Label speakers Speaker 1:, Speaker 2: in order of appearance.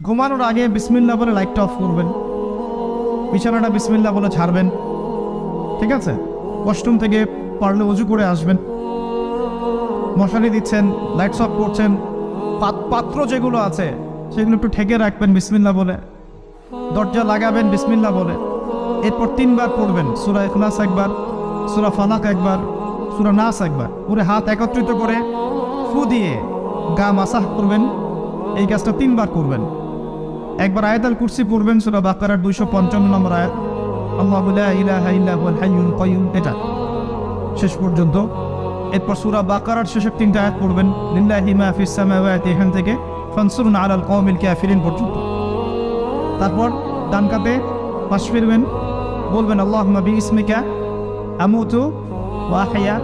Speaker 1: ঘুমানোর আগে বিসমিল্লাহ বলে লাইটটা অফ করবেন, বিছানাটা বিসমিল্লাহ বলে ছাড়বেন, ঠিক আছে? ওয়াশরুম থেকে পারলে উজু করে আসবেন। মশারি দিচ্ছেন, লাইটস অফ করছেন, পাত্র যেগুলো আছে সেগুলো একটু ঠেকে রাখবেন বিসমিল্লাহ বলে, দরজা লাগাবেন বিসমিল্লাহ বলে। এরপর 3 বার পড়বেন সূরা ইখলাস একবার, সূরা ফালাক একবার, সূরা নাস একবার, পুরো হাত একত্রিত করে ফু দিয়ে গা মাসাহ করবেন। এই কাজটা 3 বার করবেন। একবার আয়াতুল কুরসি পড়বেন, সূরা বাকারার 255 নম্বর আয়াত, আল্লাহু লা ইলাহা ইল্লা হুয়াল হাইয়ুল কাইয়ুম, এটা শেষ পর্যন্ত। এরপর সূরা বাকারার শেষের 3টা আয়াত পড়বেন, লিল্লাহি মা ফিস সামাওয়াতি, এখান থেকে ফানসুরনা আলাল কওমিল কাফিরিন পর্যন্ত। তারপর ডান কাতে পাশ ফিরবেন, বলবেন আল্লাহুম্মা বিইসমিকা আমুতু ওয়া আহইয়া